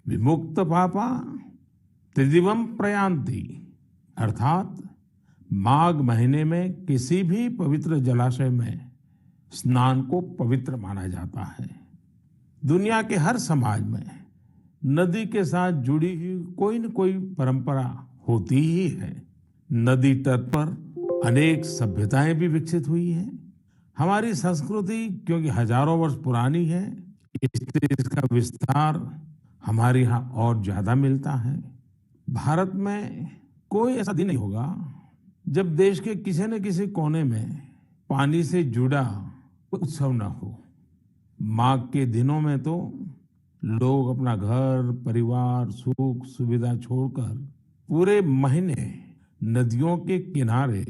विमुक्त पापा त्रिदिवम प्रयान्ति। अर्थात माघ महीने में किसी भी पवित्र जलाशय में स्नान को पवित्र माना जाता है। दुनिया के हर समाज में नदी के साथ जुड़ी हुई कोई न कोई परंपरा होती ही है। नदी तट पर अनेक सभ्यताएं भी विकसित हुई हैं। हमारी संस्कृति क्योंकि हजारों वर्ष पुरानी है, इसलिए इसका विस्तार हमारे यहाँ और ज्यादा मिलता है। भारत में कोई ऐसा दिन नहीं होगा जब देश के किसी न किसी कोने में पानी से जुड़ा उत्सव न हो। माघ के दिनों में तो लोग अपना घर, परिवार, सुख सुविधा छोड़कर पूरे महीने नदियों के किनारे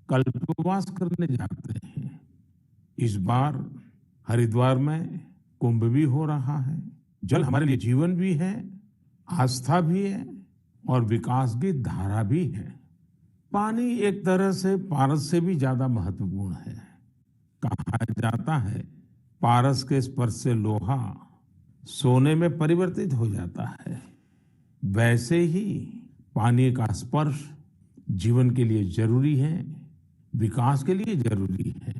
कल्पवास करने जाते हैं। इस बार हरिद्वार में कुंभ भी हो रहा है। जल हमारे लिए जीवन भी है, आस्था भी है और विकास की धारा भी है। पानी एक तरह से पारस से भी ज्यादा महत्वपूर्ण है। कहा जाता है पारस के स्पर्श से लोहा सोने में परिवर्तित हो जाता है। वैसे ही पानी का स्पर्श जीवन के लिए जरूरी है, विकास के लिए जरूरी है।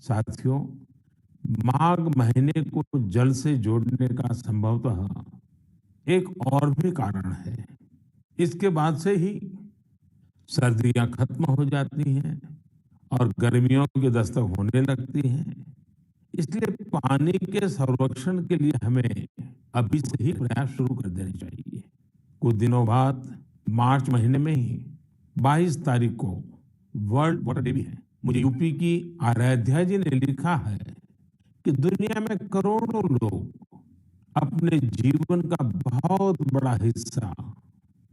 साथियों, माघ महीने को जल से जोड़ने का संभवतः एक और भी कारण है। इसके बाद से ही सर्दियां खत्म हो जाती हैं और गर्मियों की दस्तक होने लगती है। इसलिए पानी के संरक्षण के लिए हमें अभी से ही प्रयास शुरू कर देने चाहिए। कुछ दिनों बाद मार्च महीने में ही 22 तारीख को वर्ल्ड वाटर डे भी है। मुझे यूपी की आराध्या जी ने लिखा है कि दुनिया में करोड़ों लोग अपने जीवन का बहुत बड़ा हिस्सा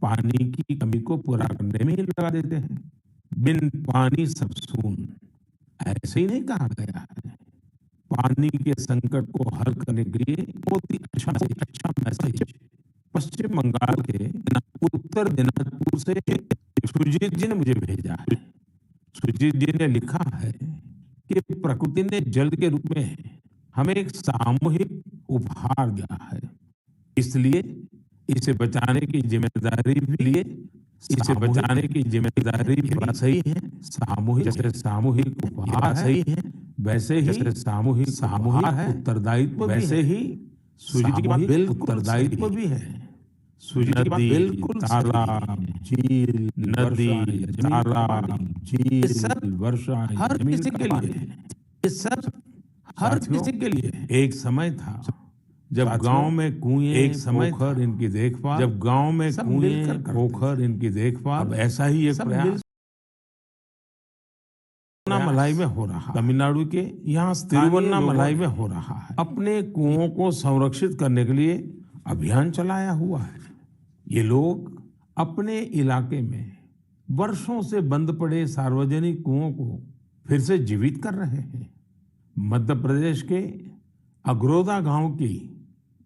पानी की कमी को पूरा करने में ही लगा देते हैं। बिन पानी सब सून, ऐसे ही नहीं कहा गया है। पानी के संकट को हल करने के लिए बहुत ही अच्छा मैसेज पश्चिम बंगाल के उत्तर दिनाजपुर से सुजीत जी ने मुझे भेजा है। सुजीत जी ने लिखा है कि प्रकृति ने जल के रूप में हमें एक सामूहिक उपहार दिया है, इसलिए इसे बचाने की जिम्मेदारी भी सही है। जैसे सामूहिक उपहार सही है, वैसे ही सामूहिक उत्तरदायित्व वैसे ही सुजीत की बात बिल्कुल उत्तरदायित्व भी है। सुजीत की बात बिल्कुल तालाब, झील, नदी, तालाब, झील, वर्षा, हर किसी के लिए, ये सब हर किसी के लिए। एक समय था जब गांव में कुएं, पोखर इनकी देखभाल, इनकी देखभाल, अब ऐसा ही एक प्रयास तिरुवन्नामलाई में हो रहा है। तमिलनाडु के यहाँ तिरुवन्नामलाई में हो रहा है। अपने कुओं को संरक्षित करने के लिए अभियान चलाया हुआ है। ये लोग अपने इलाके में वर्षों से बंद पड़े सार्वजनिक कुओं को फिर से जीवित कर रहे हैं। मध्य प्रदेश के अगरोदा गांव की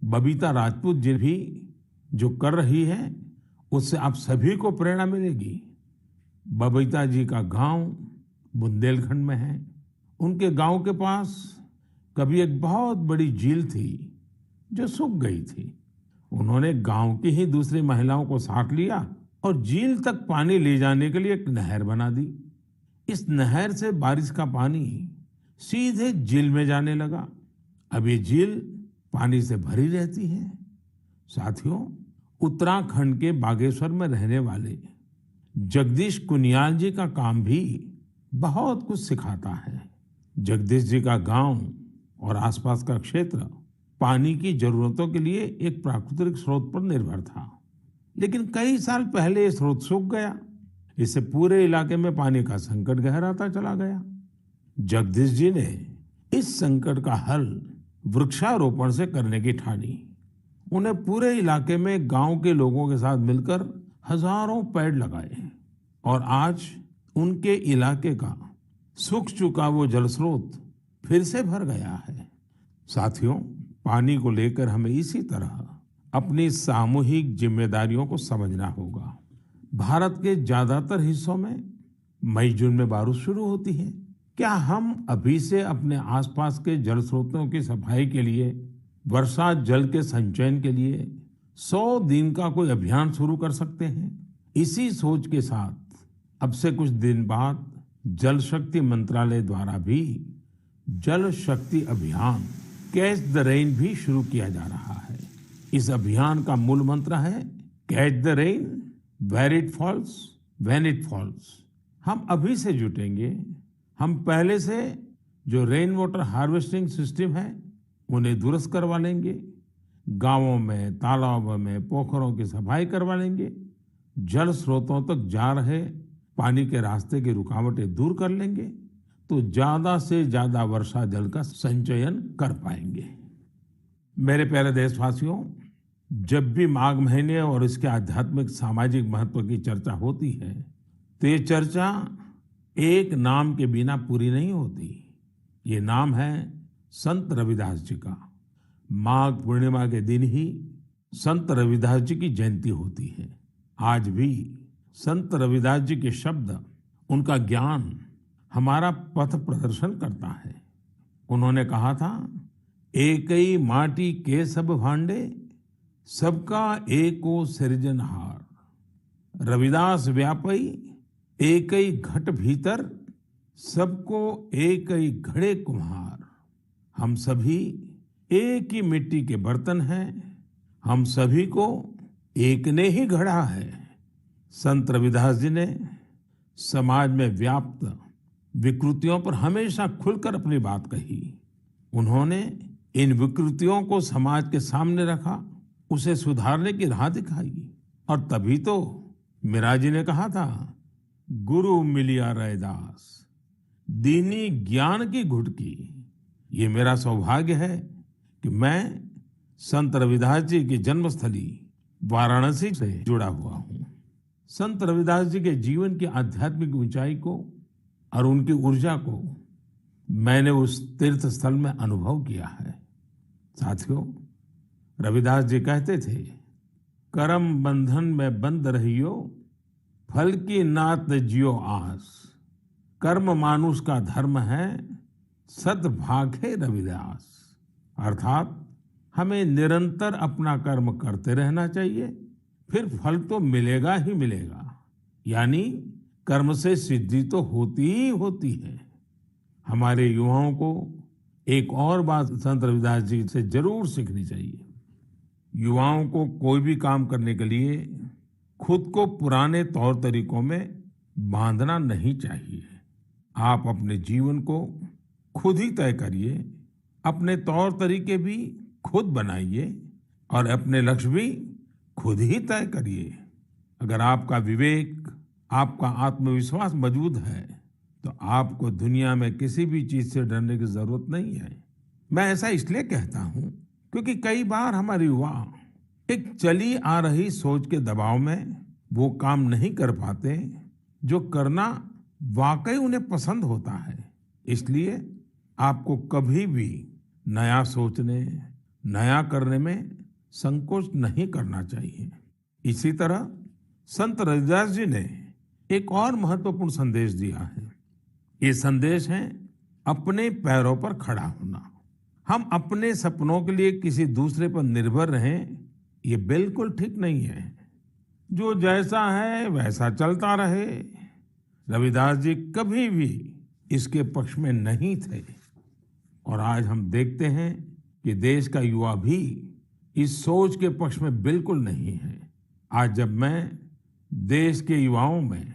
बबीता राजपूत जी भी जो कर रही है, उससे आप सभी को प्रेरणा मिलेगी। बबीता जी का गांव बुंदेलखंड में है। उनके गांव के पास कभी एक बहुत बड़ी झील थी जो सूख गई थी। उन्होंने गांव की ही दूसरी महिलाओं को साथ लिया और झील तक पानी ले जाने के लिए एक नहर बना दी। इस नहर से बारिश का पानी सीधे झील में जाने लगा। अब ये झील पानी से भरी रहती है। साथियों, उत्तराखंड के बागेश्वर में रहने वाले जगदीश कुनियाल जी का काम भी बहुत कुछ सिखाता है। जगदीश जी का गांव और आसपास का क्षेत्र पानी की जरूरतों के लिए एक प्राकृतिक स्रोत पर निर्भर था, लेकिन कई साल पहले ये स्रोत सूख गया। इससे पूरे इलाके में पानी का संकट गहराता चला गया। जगदीश जी ने इस संकट का हल वृक्षारोपण से करने की ठानी। उन्हें पूरे इलाके में गांव के लोगों के साथ मिलकर हजारों पेड़ लगाए और आज उनके इलाके का सूख चुका वो जल स्रोत फिर से भर गया है। साथियों, पानी को लेकर हमें इसी तरह अपनी सामूहिक जिम्मेदारियों को समझना होगा। भारत के ज्यादातर हिस्सों में मई जून में बारिश शुरू होती है। क्या हम अभी से अपने आसपास के जल स्रोतों की सफाई के लिए, वर्षा जल के संचयन के लिए 100 दिन का कोई अभियान शुरू कर सकते हैं। इसी सोच के साथ अब से कुछ दिन बाद जल शक्ति मंत्रालय द्वारा भी जल शक्ति अभियान कैच द रेन भी शुरू किया जा रहा है। इस अभियान का मूल मंत्र है catch the rain where it falls when it falls. हम अभी से जुटेंगे, हम पहले से जो रेन वाटर हार्वेस्टिंग सिस्टम है उन्हें दुरुस्त करवा लेंगे, गांवों में, तालाबों में, पोखरों की सफाई करवा लेंगे, जल स्रोतों तक जा रहे पानी के रास्ते की रुकावटें दूर कर लेंगे, तो ज्यादा से ज्यादा वर्षा जल का संचयन कर पाएंगे। मेरे प्यारे देशवासियों, जब भी माघ महीने और इसके आध्यात्मिक सामाजिक महत्व की चर्चा होती है तो ये चर्चा एक नाम के बिना पूरी नहीं होती। ये नाम है संत रविदास जी का। माघ पूर्णिमा के दिन ही संत रविदास जी की जयंती होती है। आज भी संत रविदास जी के शब्द, उनका ज्ञान हमारा पथ प्रदर्शन करता है। उन्होंने कहा था, एकई माटी के सब भांडे, सबका एको सृजनहार। रविदास व्यापई एकई घट भीतर, सबको एकई घड़े कुम्हार। हम सभी एक ही मिट्टी के बर्तन हैं, हम सभी को एक ने ही गढ़ा है। संत रविदास जी ने समाज में व्याप्त विकृतियों पर हमेशा खुलकर अपनी बात कही। उन्होंने इन विकृतियों को समाज के सामने रखा, उसे सुधारने की राह दिखाई। और तभी तो मीरा जी ने कहा था, गुरु मिलिया रैदास, दीनी ज्ञान की घुटकी। ये मेरा सौभाग्य है कि मैं संत रविदास जी की जन्मस्थली वाराणसी से जुड़ा हुआ हूँ। संत रविदास जी के जीवन की आध्यात्मिक ऊंचाई को और उनकी ऊर्जा को मैंने उस तीर्थ स्थल में अनुभव किया है। साथियों, रविदास जी कहते थे, करम बंधन में बंद रहियो, फल की नात जियो आस। कर्म मानुष का धर्म है, सत भाखे रविदास। अर्थात हमें निरंतर अपना कर्म करते रहना चाहिए, फिर फल तो मिलेगा ही मिलेगा। यानी कर्म से सिद्धि तो होती ही होती है। हमारे युवाओं को एक और बात संत रविदास जी से जरूर सीखनी चाहिए। युवाओं को कोई भी काम करने के लिए खुद को पुराने तौर तरीकों में बांधना नहीं चाहिए। आप अपने जीवन को खुद ही तय करिए, अपने तौर तरीके भी खुद बनाइए और अपने लक्ष्य भी खुद ही तय करिए। अगर आपका विवेक, आपका आत्मविश्वास मजबूत है तो आपको दुनिया में किसी भी चीज से डरने की जरूरत नहीं है। मैं ऐसा इसलिए कहता हूं क्योंकि कई बार हमारे युवा एक चली आ रही सोच के दबाव में वो काम नहीं कर पाते जो करना वाकई उन्हें पसंद होता है। इसलिए आपको कभी भी नया सोचने, नया करने में संकोच नहीं करना चाहिए। इसी तरह संत रविदास जी ने एक और महत्वपूर्ण संदेश दिया है। ये संदेश है अपने पैरों पर खड़ा होना। हम अपने सपनों के लिए किसी दूसरे पर निर्भर रहें, ये बिल्कुल ठीक नहीं है। जो जैसा है वैसा चलता रहे। रविदास जी कभी भी इसके पक्ष में नहीं थे। और आज हम देखते हैं कि देश का युवा भी इस सोच के पक्ष में बिल्कुल नहीं है। आज जब मैं देश के युवाओं में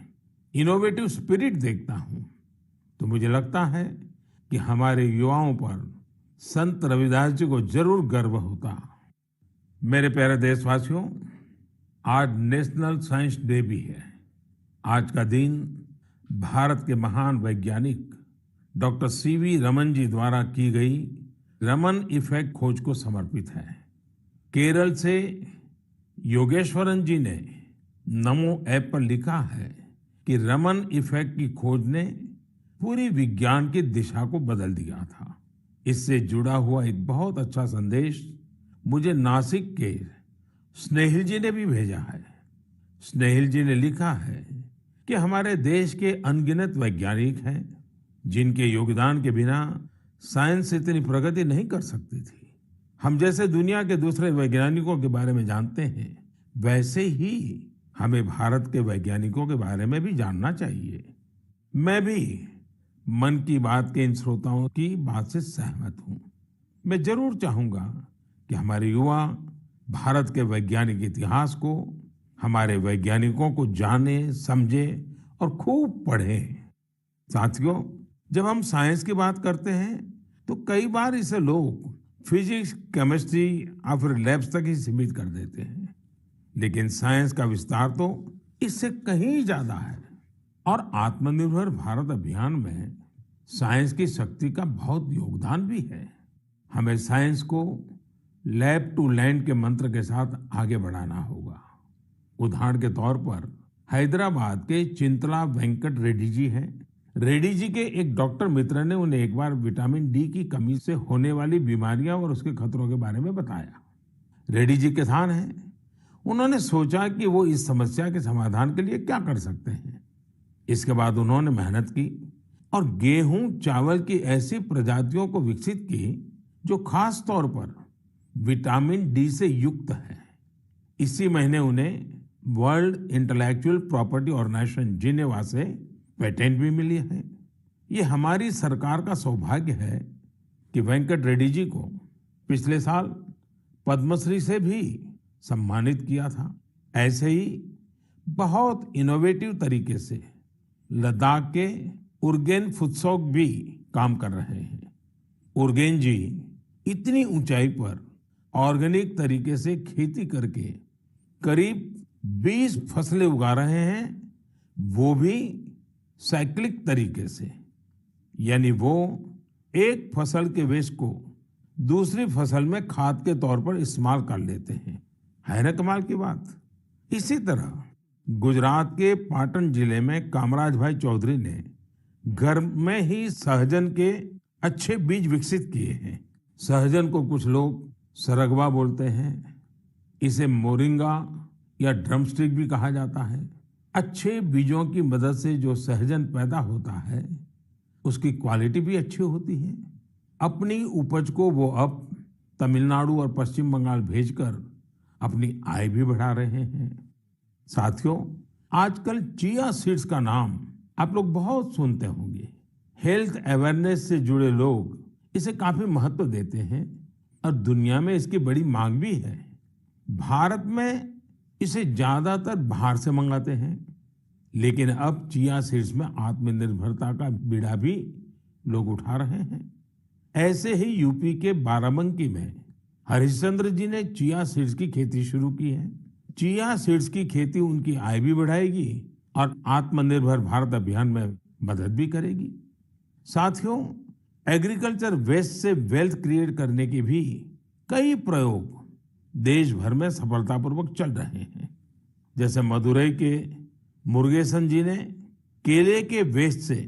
इनोवेटिव स्पिरिट देखता हूं तो मुझे लगता है कि हमारे युवाओं पर संत रविदास जी को जरूर गर्व होता। मेरे प्यारे देशवासियों, आज नेशनल साइंस डे भी है। आज का दिन भारत के महान वैज्ञानिक डॉक्टर सीवी रमन जी द्वारा की गई रमन इफेक्ट खोज को समर्पित है। केरल से योगेश्वरन जी ने नमो ऐप पर लिखा है कि रमन इफेक्ट की खोज ने पूरी विज्ञान की दिशा को बदल दिया था। इससे जुड़ा हुआ एक बहुत अच्छा संदेश मुझे नासिक के स्नेहिल जी ने भी भेजा है। स्नेहिल जी ने लिखा है कि हमारे देश के अनगिनत वैज्ञानिक हैं जिनके योगदान के बिना साइंस इतनी प्रगति नहीं कर सकती थी। हम जैसे दुनिया के दूसरे वैज्ञानिकों के बारे में जानते हैं, वैसे ही हमें भारत के वैज्ञानिकों के बारे में भी जानना चाहिए। मैं भी मन की बात के इन श्रोताओं की बात से सहमत हूँ। मैं जरूर चाहूंगा कि हमारे युवा भारत के वैज्ञानिक इतिहास को, हमारे वैज्ञानिकों को जाने, समझे और खूब पढ़ें। साथियों, जब हम साइंस की बात करते हैं तो कई बार इसे लोग फिजिक्स, केमिस्ट्री या फिर लैब्स तक ही सीमित कर देते हैं, लेकिन साइंस का विस्तार तो इससे कहीं ज्यादा है। और आत्मनिर्भर भारत अभियान में साइंस की शक्ति का बहुत योगदान भी है। हमें साइंस को लैब टू लैंड के मंत्र के साथ आगे बढ़ाना होगा। उदाहरण के तौर पर हैदराबाद के चिंतला वेंकट रेड्डी जी हैं। रेड्डी जी के एक डॉक्टर मित्र ने उन्हें एक बार विटामिन डी की कमी से होने वाली बीमारियां और उसके खतरों के बारे में बताया। रेड्डी जी किसान हैं। उन्होंने सोचा कि वो इस समस्या के समाधान के लिए क्या कर सकते हैं। इसके बाद उन्होंने मेहनत की और गेहूं, चावल की ऐसी प्रजातियों को विकसित की जो खास तौर पर विटामिन डी से युक्त है। इसी महीने उन्हें World Intellectual Property Organization Geneva से पेटेंट भी मिली है। ये हमारी सरकार का सौभाग्य है कि वेंकट रेड्डी जी को पिछले साल पद्मश्री से भी सम्मानित किया था। ऐसे ही बहुत इनोवेटिव तरीके से लद्दाख के उर्गेन फुत्सौग भी काम कर रहे हैं। उर्गेन जी इतनी ऊंचाई पर ऑर्गेनिक तरीके से खेती करके करीब 20 फसलें उगा रहे हैं, वो भी साइक्लिक तरीके से। यानी वो एक फसल के वेस्ट को दूसरी फसल में खाद के तौर पर इस्तेमाल कर लेते हैं। है ना कमाल की बात। इसी तरह गुजरात के पाटन जिले में कामराज भाई चौधरी ने घर में ही सहजन के अच्छे बीज विकसित किए हैं। सहजन को कुछ लोग सरगवा बोलते हैं, इसे मोरिंगा या ड्रमस्टिक भी कहा जाता है। अच्छे बीजों की मदद से जो सहजन पैदा होता है उसकी क्वालिटी भी अच्छी होती है। अपनी उपज को वो अब तमिलनाडु और पश्चिम बंगाल भेजकर अपनी आय भी बढ़ा रहे हैं। साथियों, आजकल चिया सीड्स का नाम आप लोग बहुत सुनते होंगे। हेल्थ अवेयरनेस से जुड़े लोग इसे काफी महत्व देते हैं और दुनिया में इसकी बड़ी मांग भी है। भारत में इसे ज्यादातर बाहर से मंगाते हैं, लेकिन अब चिया सीड्स में आत्मनिर्भरता का बीड़ा भी लोग उठा रहे हैं। ऐसे ही यूपी के बाराबंकी में हरिश्चंद्र जी ने चिया सीड्स की खेती शुरू की है। चिया सीड्स की खेती उनकी आय भी बढ़ाएगी और आत्मनिर्भर भारत अभियान में मदद भी करेगी। साथियों, एग्रीकल्चर वेस्ट से वेल्थ क्रिएट करने के भी कई प्रयोग देश भर में सफलतापूर्वक चल रहे हैं। जैसे मदुरई के मुरुगेसन जी ने केले के वेस्ट से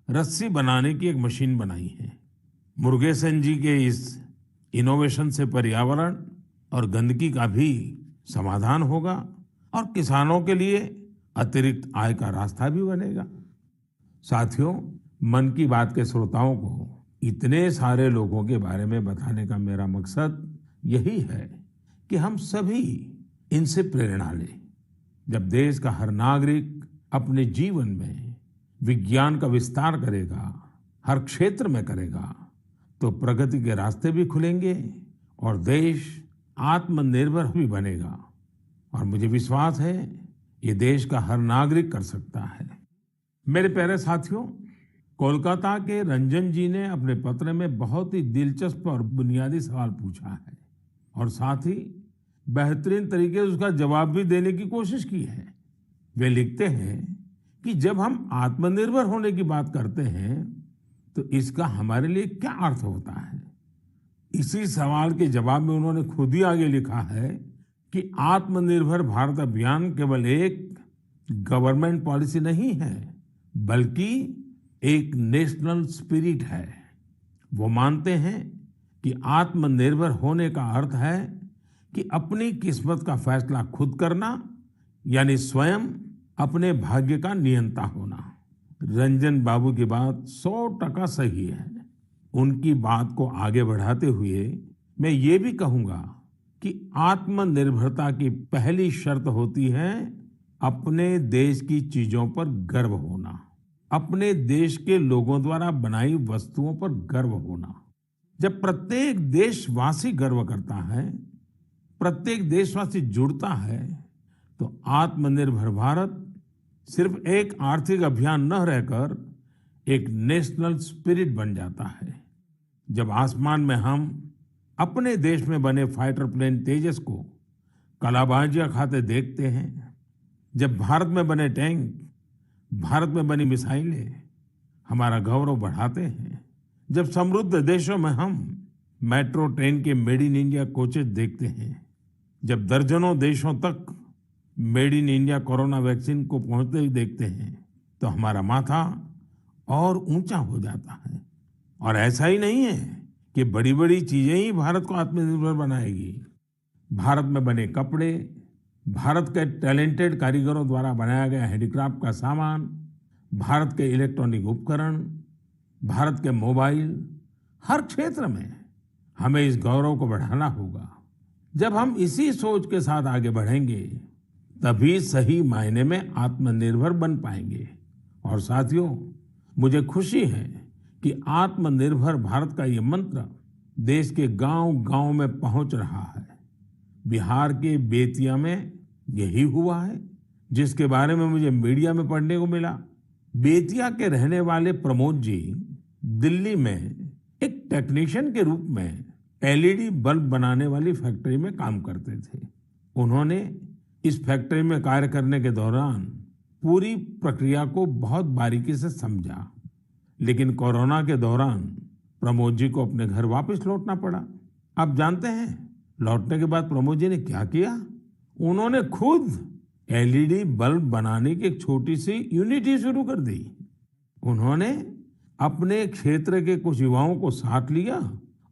रस्सी बनाने की एक मशीन बनाई है। मुरुगेसन जी के इस इनोवेशन से पर्यावरण और गंदगी का भी समाधान होगा और किसानों के लिए अतिरिक्त आय का रास्ता भी बनेगा। साथियों, मन की बात के श्रोताओं को इतने सारे लोगों के बारे में बताने का मेरा मकसद यही है कि हम सभी इनसे प्रेरणा लें। जब देश का हर नागरिक अपने जीवन में विज्ञान का विस्तार करेगा, हर क्षेत्र में करेगा, तो प्रगति के रास्ते भी खुलेंगे और देश आत्मनिर्भर भी बनेगा। और मुझे विश्वास है ये देश का हर नागरिक कर सकता है। मेरे प्यारे साथियों, कोलकाता के रंजन जी ने अपने पत्र में बहुत ही दिलचस्प और बुनियादी सवाल पूछा है और साथ ही बेहतरीन तरीके से उसका जवाब भी देने की कोशिश की है। वे लिखते हैं कि जब हम आत्मनिर्भर होने की बात करते हैं तो इसका हमारे लिए क्या अर्थ होता है। इसी सवाल के जवाब में उन्होंने खुद ही आगे लिखा है कि आत्मनिर्भर भारत अभियान केवल एक गवर्नमेंट पॉलिसी नहीं है, बल्कि एक नेशनल स्पिरिट है। वो मानते हैं कि आत्मनिर्भर होने का अर्थ है कि अपनी किस्मत का फैसला खुद करना, यानी स्वयं अपने भाग्य का नियंता होना। रंजन बाबू की बात 100% सही है। उनकी बात को आगे बढ़ाते हुए मैं ये भी कहूंगा कि आत्मनिर्भरता की पहली शर्त होती है अपने देश की चीजों पर गर्व होना, अपने देश के लोगों द्वारा बनाई वस्तुओं पर गर्व होना। जब प्रत्येक देशवासी गर्व करता है, प्रत्येक देशवासी जुड़ता है, तो आत्मनिर्भर भारत सिर्फ एक आर्थिक अभियान न रहकर एक नेशनल स्पिरिट बन जाता है। जब आसमान में हम अपने देश में बने फाइटर प्लेन तेजस को कलाबाजियां खाते देखते हैं, जब भारत में बने टैंक, भारत में बनी मिसाइलें हमारा गौरव बढ़ाते हैं, जब समृद्ध देशों में हम मेट्रो ट्रेन के मेड इन इंडिया कोचेस देखते हैं, जब दर्जनों देशों तक made in India corona vaccine को पहुंचते ही देखते हैं, तो हमारा माथा और ऊंचा हो जाता है। और ऐसा ही नहीं है कि बड़ी बड़ी चीजें ही भारत को आत्मनिर्भर बनाएगी। भारत में बने कपड़े, भारत के टैलेंटेड कारीगरों द्वारा बनाया गया हैंडीक्राफ्ट का सामान, भारत के इलेक्ट्रॉनिक उपकरण, भारत के मोबाइल, हर क्षेत्र में हमें इस गौरव को बढ़ाना होगा। जब हम इसी सोच के साथ आगे बढ़ेंगे, तभी सही मायने में आत्मनिर्भर बन पाएंगे। और साथियों, मुझे खुशी है कि आत्मनिर्भर भारत का ये मंत्र देश के गांव-गांव में पहुंच रहा है। बिहार के बेतिया में यही हुआ है, जिसके बारे में मुझे मीडिया में पढ़ने को मिला। बेतिया के रहने वाले प्रमोद जी दिल्ली में एक टेक्नीशियन के रूप में एलईडी बल्ब बनाने वाली फैक्ट्री में काम करते थे। उन्होंने इस फैक्ट्री में कार्य करने के दौरान पूरी प्रक्रिया को बहुत बारीकी से समझा, लेकिन कोरोना के दौरान प्रमोद जी को अपने घर वापस लौटना पड़ा। आप जानते हैं, लौटने के बाद प्रमोद जी ने क्या किया? उन्होंने खुद एलईडी बल्ब बनाने की एक छोटी सी यूनिट ही शुरू कर दी। उन्होंने अपने क्षेत्र के कुछ युवाओं को साथ लिया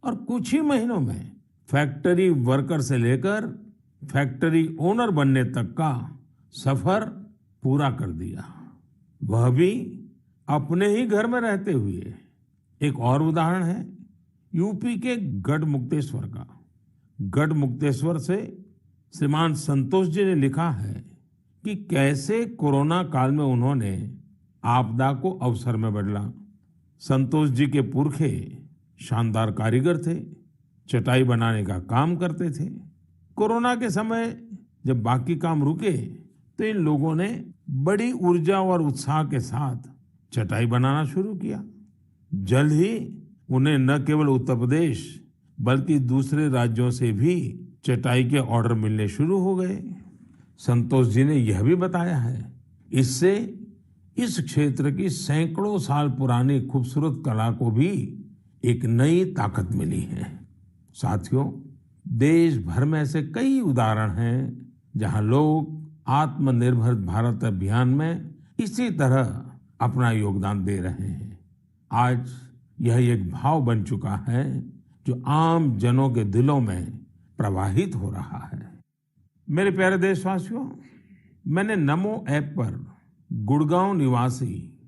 और कुछ ही महीनों में फैक्ट्री वर्कर से लेकर फैक्ट्री ओनर बनने तक का सफर पूरा कर दिया, वह भी अपने ही घर में रहते हुए। एक और उदाहरण है यूपी के गढ़मुक्तेश्वर का। गढ़मुक्तेश्वर से श्रीमान संतोष जी ने लिखा है कि कैसे कोरोना काल में उन्होंने आपदा को अवसर में बदला। संतोष जी के पुरखे शानदार कारीगर थे, चटाई बनाने का काम करते थे। कोरोना के समय जब बाकी काम रुके, तो इन लोगों ने बड़ी ऊर्जा और उत्साह के साथ चटाई बनाना शुरू किया। जल्द ही उन्हें न केवल उत्तर प्रदेश बल्कि दूसरे राज्यों से भी चटाई के ऑर्डर मिलने शुरू हो गए। संतोष जी ने यह भी बताया है, इससे इस क्षेत्र की सैकड़ों साल पुरानी खूबसूरत कला को भी एक नई ताकत मिली है। साथियों, देश भर में ऐसे कई उदाहरण हैं जहां लोग आत्मनिर्भर भारत अभियान में इसी तरह अपना योगदान दे रहे हैं। आज यह एक भाव बन चुका है जो आम जनों के दिलों में प्रवाहित हो रहा है। मेरे प्यारे देशवासियों, मैंने नमो ऐप पर गुड़गांव निवासी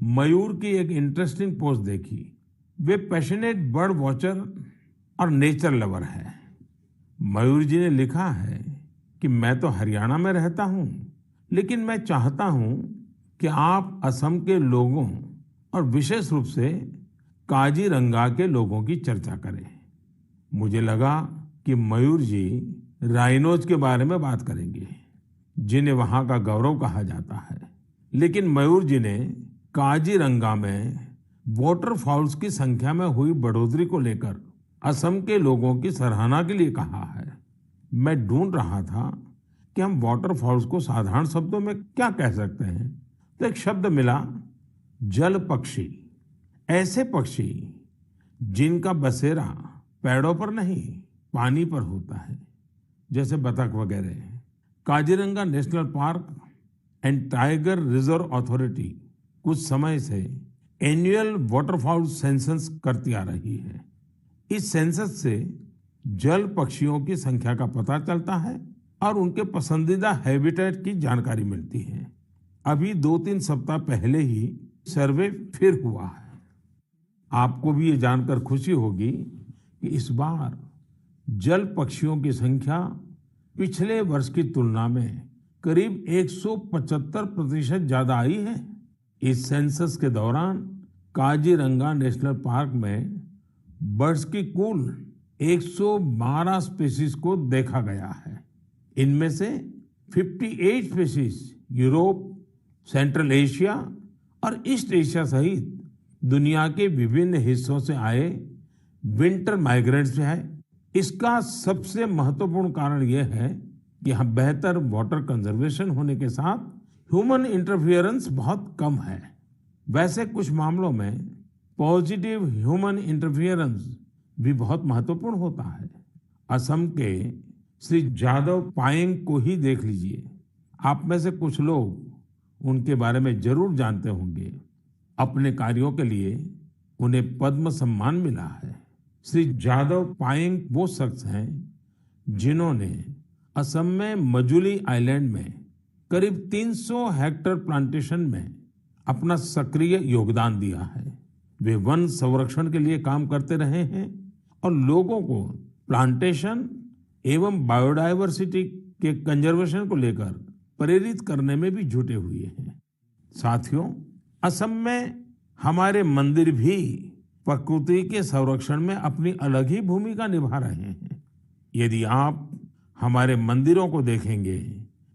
मयूर की एक इंटरेस्टिंग पोस्ट देखी। वे पैशनेट बर्ड वॉचर और नेचर लवर है। मयूर जी ने लिखा है कि मैं तो हरियाणा में रहता हूं, लेकिन मैं चाहता हूं कि आप असम के लोगों और विशेष रूप से काजीरंगा के लोगों की चर्चा करें। मुझे लगा कि मयूर जी राइनोज के बारे में बात करेंगे, जिन्हें वहां का गौरव कहा जाता है। लेकिन मयूर जी ने काजीरंगा में वाटरफॉल्स की संख्या में हुई बढ़ोतरी को लेकर असम के लोगों की सराहना के लिए कहा है। मैं ढूंढ रहा था कि हम वाटरफॉल्स को साधारण शब्दों में क्या कह सकते हैं, तो एक शब्द मिला, जल पक्षी। ऐसे पक्षी जिनका बसेरा पेड़ों पर नहीं पानी पर होता है, जैसे बतख वगैरह। Kaziranga national park and tiger reserve authority कुछ समय से एनुअल वाटरफॉल सेंसस करती आ रही है। इस सेंसस से जल पक्षियों की संख्या का पता चलता है और उनके पसंदीदा हैबिटेट की जानकारी मिलती है। अभी 2-3 सप्ताह पहले ही सर्वे फिर हुआ है। आपको भी ये जानकर खुशी होगी कि इस बार जल पक्षियों की संख्या पिछले वर्ष की तुलना में करीब 175% ज्यादा आई है। इस सेंसस के दौरान काजीरंगा नेशनल पार्क में बर्ड्स की कुल 112 स्पीशीज को देखा गया है। इनमें से 58 स्पीशीज यूरोप, सेंट्रल एशिया और ईस्ट एशिया सहित दुनिया के विभिन्न हिस्सों से आए विंटर माइग्रेंट्स है। इसका सबसे महत्वपूर्ण कारण यह है कि यहाँ बेहतर वाटर कंजर्वेशन होने के साथ ह्यूमन इंटरफियरेंस बहुत कम है। वैसे कुछ मामलों में पॉजिटिव ह्यूमन इंटरफियरेंस भी बहुत महत्वपूर्ण होता है। असम के श्री जादव पायेंग को ही देख लीजिए। आप में से कुछ लोग उनके बारे में जरूर जानते होंगे। अपने कार्यों के लिए उन्हें पद्म सम्मान मिला है। श्री जादव पायेंग वो शख्स हैं जिन्होंने असम में मजुली आइलैंड में करीब 300 हेक्टेयर प्लांटेशन में अपना सक्रिय योगदान दिया है। वे वन संरक्षण के लिए काम करते रहे हैं और लोगों को प्लांटेशन एवं बायोडायवर्सिटी के कंजर्वेशन को लेकर प्रेरित करने में भी जुटे हुए हैं। साथियों, असम में हमारे मंदिर भी प्रकृति के संरक्षण में अपनी अलग ही भूमिका निभा रहे हैं। यदि आप हमारे मंदिरों को देखेंगे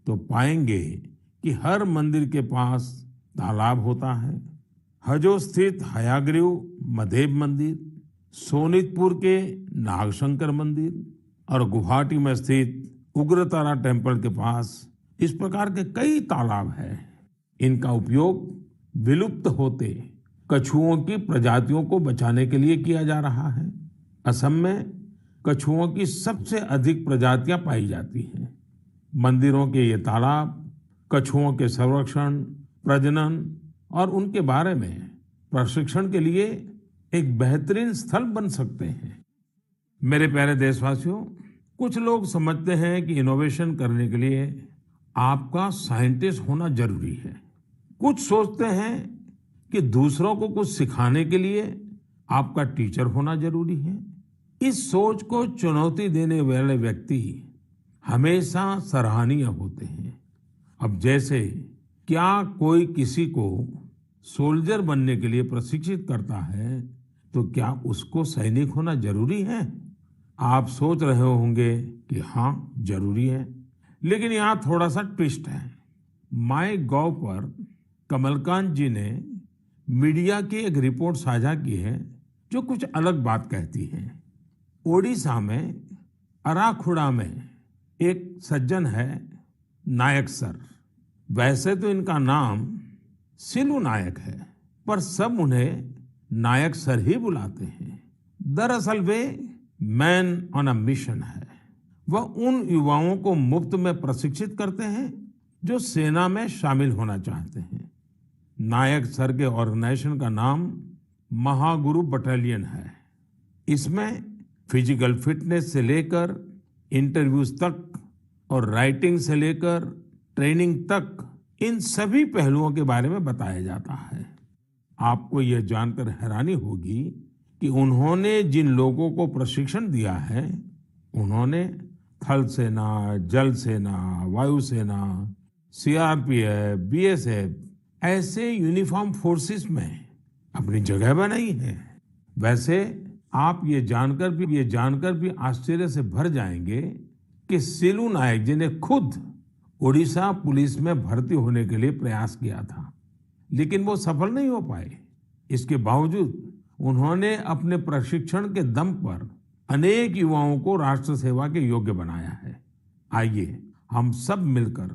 तो पाएंगे कि हर मंदिर के पास तालाब होता है। हजो स्थित हयाग्रीव मधेब मंदिर, सोनितपुर के नागशंकर मंदिर और गुवाहाटी में स्थित उग्रतारा टेम्पल के पास इस प्रकार के कई तालाब हैं। इनका उपयोग विलुप्त होते कछुओं की प्रजातियों को बचाने के लिए किया जा रहा है। असम में कछुओं की सबसे अधिक प्रजातियां पाई जाती हैं। मंदिरों के ये तालाब कछुओं के संरक्षण, प्रजनन और उनके बारे में प्रशिक्षण के लिए एक बेहतरीन स्थल बन सकते हैं। मेरे प्यारे देशवासियों, कुछ लोग समझते हैं कि इनोवेशन करने के लिए आपका साइंटिस्ट होना जरूरी है। कुछ सोचते हैं कि दूसरों को कुछ सिखाने के लिए आपका टीचर होना जरूरी है। इस सोच को चुनौती देने वाले व्यक्ति हमेशा सराहनीय होते हैं। अब जैसे क्या कोई किसी को सोल्जर बनने के लिए प्रशिक्षित करता है तो क्या उसको सैनिक होना जरूरी है? आप सोच रहे होंगे कि हाँ, जरूरी है। लेकिन यहाँ थोड़ा सा ट्विस्ट है। माई गॉव पर कमलकांत जी ने मीडिया की एक रिपोर्ट साझा की है जो कुछ अलग बात कहती है। ओडिशा में अराखुड़ा में एक सज्जन है नायक सर। वैसे तो इनका नाम सिलू नायक है, पर सब उन्हें नायक सर ही बुलाते हैं। दरअसल वे मैन ऑन अ मिशन है। वह उन युवाओं को मुफ्त में प्रशिक्षित करते हैं जो सेना में शामिल होना चाहते हैं। नायक सर के ऑर्गेनाइजेशन का नाम महागुरु बटालियन है। इसमें फिजिकल फिटनेस से लेकर इंटरव्यूज तक और राइटिंग से लेकर ट्रेनिंग तक इन सभी पहलुओं के बारे में बताया जाता है। आपको यह जानकर हैरानी होगी कि उन्होंने जिन लोगों को प्रशिक्षण दिया है, उन्होंने थल सेना, जल सेना, वायुसेना, सीआरपीएफ, बीएसएफ ऐसे यूनिफॉर्म फोर्सेस में अपनी जगह बनाई है। वैसे आप ये जानकर भी आश्चर्य से भर जाएंगे कि सिलू नायक जी ने खुद ओडिशा पुलिस में भर्ती होने के लिए प्रयास किया था, लेकिन वो सफल नहीं हो पाए। इसके बावजूद उन्होंने अपने प्रशिक्षण के दम पर अनेक युवाओं को राष्ट्र सेवा के योग्य बनाया है। आइए हम सब मिलकर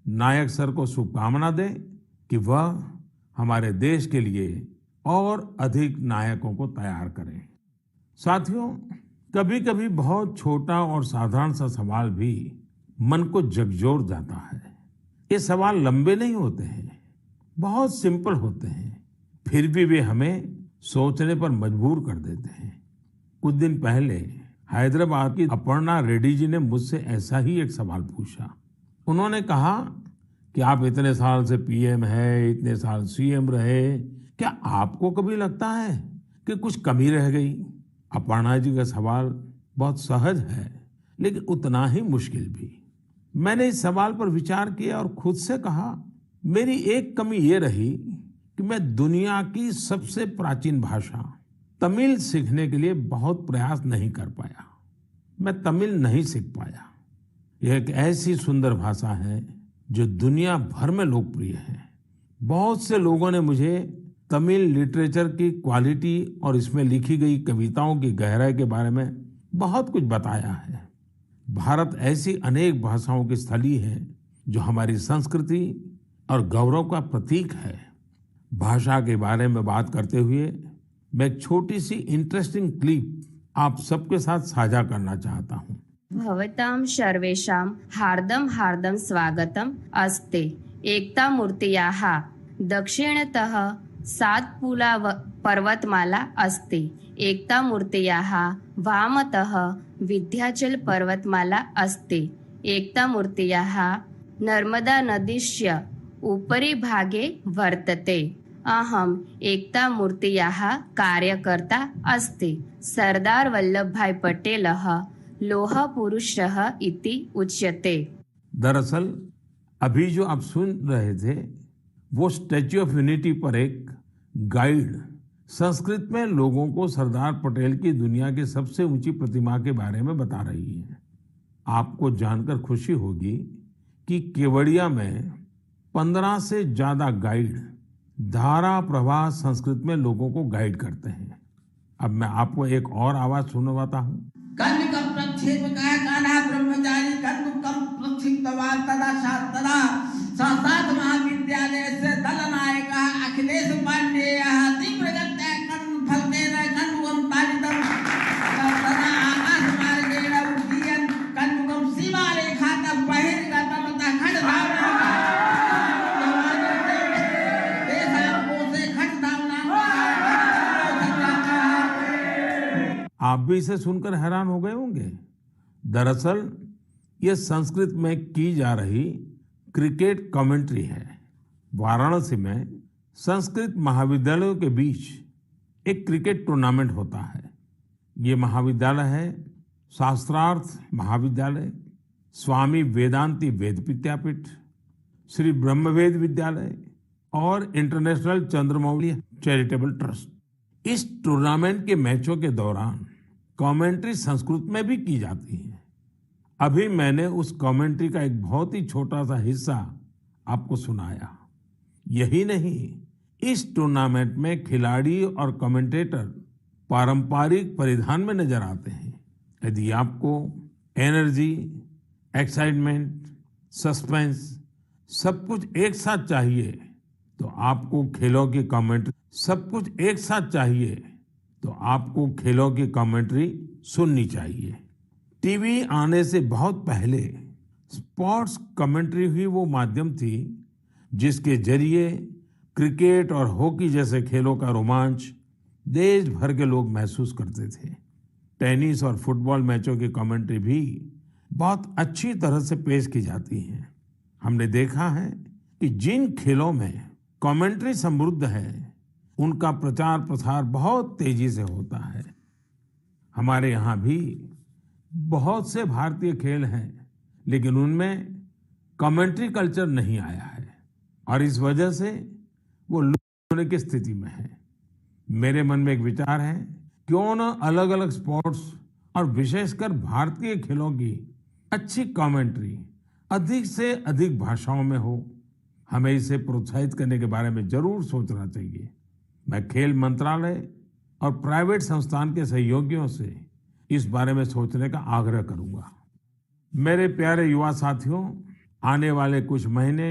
नायक सर को शुभकामना दें कि वह हमारे देश के लिए और अधिक नायकों को तैयार करें। साथियों, कभी कभी बहुत छोटा और साधारण सा सवाल भी मन को झकझोर जाता है। ये सवाल लंबे नहीं होते हैं, बहुत सिंपल होते हैं, फिर भी वे हमें सोचने पर मजबूर कर देते हैं। कुछ दिन पहले हैदराबाद की अपर्णा रेड्डी जी ने मुझसे ऐसा ही एक सवाल पूछा। उन्होंने कहा कि आप इतने साल से पीएम है, इतने साल सीएम रहे, क्या आपको कभी लगता है कि कुछ कमी रह गई? अपर्णा जी का सवाल बहुत सहज है, लेकिन उतना ही मुश्किल भी। मैंने इस सवाल पर विचार किया और खुद से कहा, मेरी एक कमी ये रही कि मैं दुनिया की सबसे प्राचीन भाषा तमिल सीखने के लिए बहुत प्रयास नहीं कर पाया। मैं तमिल नहीं सीख पाया। यह एक ऐसी सुंदर भाषा है जो दुनिया भर में लोकप्रिय है। बहुत से लोगों ने मुझे तमिल लिटरेचर की क्वालिटी और इसमें लिखी गई कविताओं की गहराई के बारे में बहुत कुछ बताया है। भारत ऐसी अनेक भाषाओं की स्थली है जो हमारी संस्कृति और गौरव का प्रतीक है। भाषा के बारे में बात करते हुए मैं एक छोटी सी इंटरेस्टिंग क्लिप आप सबके साथ साझा करना चाहता हूँ। भवतां सर्वेषां हार्दं हार्दं स्वागतम् अस्ति। एकता मूर्त्याः दक्षिणतः सातपुला पर्वतमाला अस्ति। एकता मूर्त्याः वामतः विन्ध्याचल पर्वतमाला अस्ति। एकता मूर्त्याः नर्मदा नदीस्य उपरि भागे वर्तते। अहम् एकता मूर्त्याः कार्यकर्ता अस्ति। सरदार वल्लभभाई पटेलः लोह पुरुषः इति उच्यते। दरअसल अभी जो आप सुन रहे थे वो स्टैच्यू ऑफ यूनिटी पर एक गाइड संस्कृत में लोगों को सरदार पटेल की दुनिया की सबसे ऊंची प्रतिमा के बारे में बता रही है। आपको जानकर खुशी होगी कि केवड़िया में 15 से ज्यादा गाइड धारा प्रवाह संस्कृत में लोगों को गाइड करते हैं। अब मैं आपको एक और आवाज सुनवाता हूँ। कन्निकं प्रक्षेपकाय कान्हा ब्रह्मचारी कन्दुकं प्रक्षिप्तवान् तदा शान्तदा संस्कृत महाविद्यालयस्य दलनायकः अखिलेश पाण्डेयः तीव्रगत्या कण्ठफलकेन कन्दुकं ताडितं तदा आकाशमार्गेण उड्डयन् कन्दुकं सीमारेखातः बहिर्गतवतः खड्गधावनं तेषां कोशे खड्गधावनं आप भी इसे सुनकर हैरान हो गए होंगे। दरअसल ये संस्कृत में की जा रही क्रिकेट कमेंट्री है। वाराणसी में संस्कृत महाविद्यालयों के बीच एक क्रिकेट टूर्नामेंट होता है। ये महाविद्यालय है शास्त्रार्थ महाविद्यालय, स्वामी वेदांती वेद विद्यापीठ, श्री ब्रह्मवेद विद्यालय और इंटरनेशनल चंद्रमौली चैरिटेबल ट्रस्ट। इस टूर्नामेंट के मैचों के दौरान कमेंट्री संस्कृत में भी की जाती है। अभी मैंने उस कमेंट्री का एक बहुत ही छोटा सा हिस्सा आपको सुनाया। यही नहीं, इस टूर्नामेंट में खिलाड़ी और कमेंटेटर पारंपरिक परिधान में नजर आते हैं। यदि आपको एनर्जी, एक्साइटमेंट, सस्पेंस सब कुछ एक साथ चाहिए तो आपको खेलों की कमेंट्री सुननी चाहिए। टीवी आने से बहुत पहले स्पोर्ट्स कमेंट्री ही वो माध्यम थी जिसके जरिए क्रिकेट और हॉकी जैसे खेलों का रोमांच देश भर के लोग महसूस करते थे। टेनिस और फुटबॉल मैचों की कमेंट्री भी बहुत अच्छी तरह से पेश की जाती है। हमने देखा है कि जिन खेलों में कमेंट्री समृद्ध है उनका प्रचार प्रसार बहुत तेजी से होता है। हमारे यहाँ भी बहुत से भारतीय खेल हैं, लेकिन उनमें कमेंट्री कल्चर नहीं आया है और इस वजह से वो लुप्त होने की स्थिति में है। मेरे मन में एक विचार है, क्यों न अलग अलग स्पोर्ट्स और विशेषकर भारतीय खेलों की अच्छी कमेंट्री अधिक से अधिक भाषाओं में हो। हमें इसे प्रोत्साहित करने के बारे में जरूर सोचना चाहिए। मैं खेल मंत्रालय और प्राइवेट संस्थान के सहयोगियों से इस बारे में सोचने का आग्रह करूंगा। मेरे प्यारे युवा साथियों, आने वाले कुछ महीने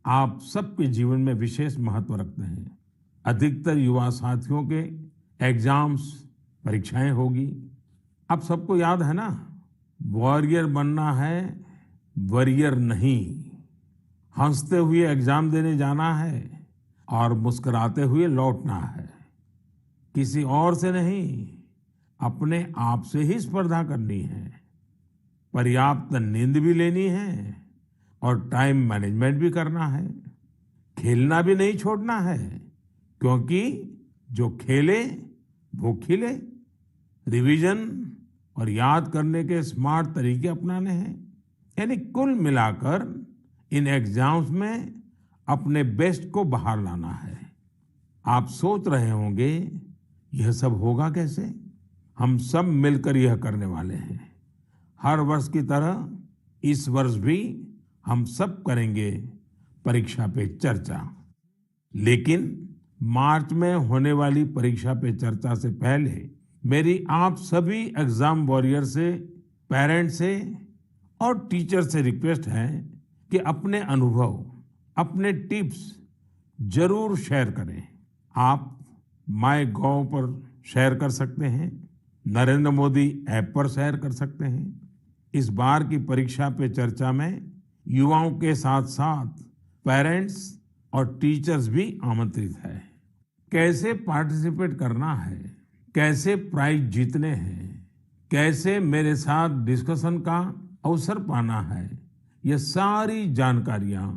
आप सबके जीवन में विशेष महत्व रखते हैं। अधिकतर युवा साथियों के एग्जाम्स, परीक्षाएं होगी। आप सबको याद है ना, वॉरियर बनना है, वॉरियर नहीं। हंसते हुए एग्जाम देने जाना है और मुस्कुराते हुए लौटना है। किसी और से नहीं, अपने आप से ही स्पर्धा करनी है। पर्याप्त नींद भी लेनी है और टाइम मैनेजमेंट भी करना है। खेलना भी नहीं छोड़ना है, क्योंकि जो खेले वो खिले। रिवीजन और याद करने के स्मार्ट तरीके अपनाने हैं। यानी कुल मिलाकर इन एग्जाम्स में अपने बेस्ट को बाहर लाना है। आप सोच रहे होंगे यह सब होगा कैसे? हम सब मिलकर यह करने वाले हैं। हर वर्ष की तरह इस वर्ष भी हम सब करेंगे परीक्षा पे चर्चा। लेकिन मार्च में होने वाली परीक्षा पे चर्चा से पहले मेरी आप सभी एग्जाम वॉरियर से, पेरेंट्स से और टीचर से रिक्वेस्ट है कि अपने अनुभव, अपने टिप्स जरूर शेयर करें। आप MyGov पर शेयर कर सकते हैं, नरेंद्र मोदी ऐप पर शेयर कर सकते हैं। इस बार की परीक्षा पे चर्चा में युवाओं के साथ साथ पेरेंट्स और टीचर्स भी आमंत्रित है। कैसे पार्टिसिपेट करना है, कैसे प्राइज जीतने हैं, कैसे मेरे साथ डिस्कशन का अवसर पाना है, ये सारी जानकारियां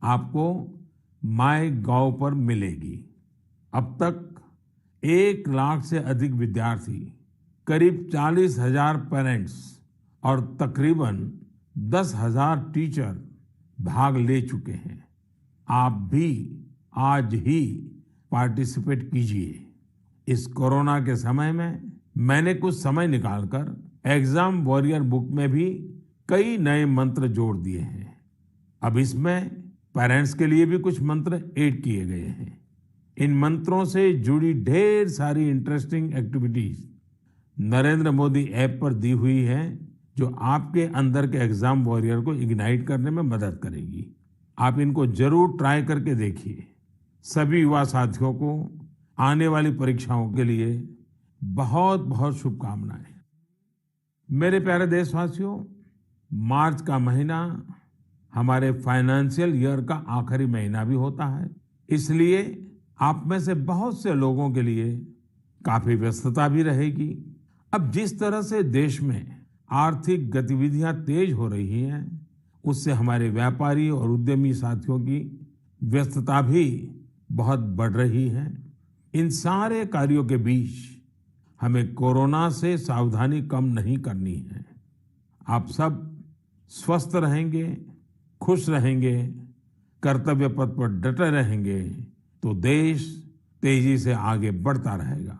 आपको MyGov पर मिलेगी। अब तक 1 लाख से अधिक विद्यार्थी, करीब 40,000 पेरेंट्स और तकरीबन 10,000 टीचर भाग ले चुके हैं। आप भी आज ही पार्टिसिपेट कीजिए। इस कोरोना के समय में मैंने कुछ समय निकालकर एग्जाम वॉरियर बुक में भी कई नए मंत्र जोड़ दिए हैं। अब इसमें पेरेंट्स के लिए भी कुछ मंत्र ऐड किए गए हैं। इन मंत्रों से जुड़ी ढेर सारी interesting activities Narendra Modi app पर दी हुई है, जो आपके अंदर के एग्जाम वॉरियर को इग्नाइट करने में मदद करेगी। आप इनको जरूर ट्राई करके देखिए। सभी युवा साथियों को आने वाली परीक्षाओं के लिए बहुत बहुत शुभकामनाएं। मेरे प्यारे देशवासियों, मार्च का महीना हमारे फाइनेंशियल ईयर का आखिरी महीना भी होता है। इसलिए आप में से बहुत से लोगों के लिए काफी व्यस्तता भी रहेगी। अब जिस तरह से देश में आर्थिक गतिविधियां तेज हो रही हैं, उससे हमारे व्यापारी और उद्यमी साथियों की व्यस्तता भी बहुत बढ़ रही है। इन सारे कार्यों के बीच हमें कोरोना से सावधानी कम नहीं करनी है। आप सब स्वस्थ रहेंगे, खुश रहेंगे, कर्तव्य पथ पर डटे रहेंगे तो देश तेजी से आगे बढ़ता रहेगा।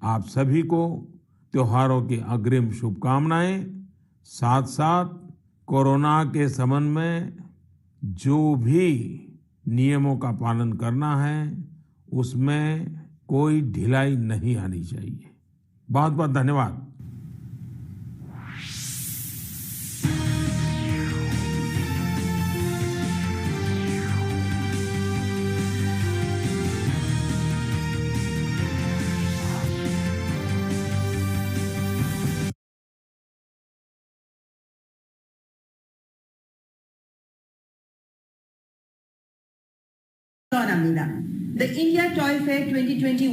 आप सभी को त्योहारों की अग्रिम शुभकामनाएं। साथ साथ कोरोना के संबंध में जो भी नियमों का पालन करना है, उसमें कोई ढिलाई नहीं आनी चाहिए। बहुत बहुत धन्यवाद। The India Toy Fair 2021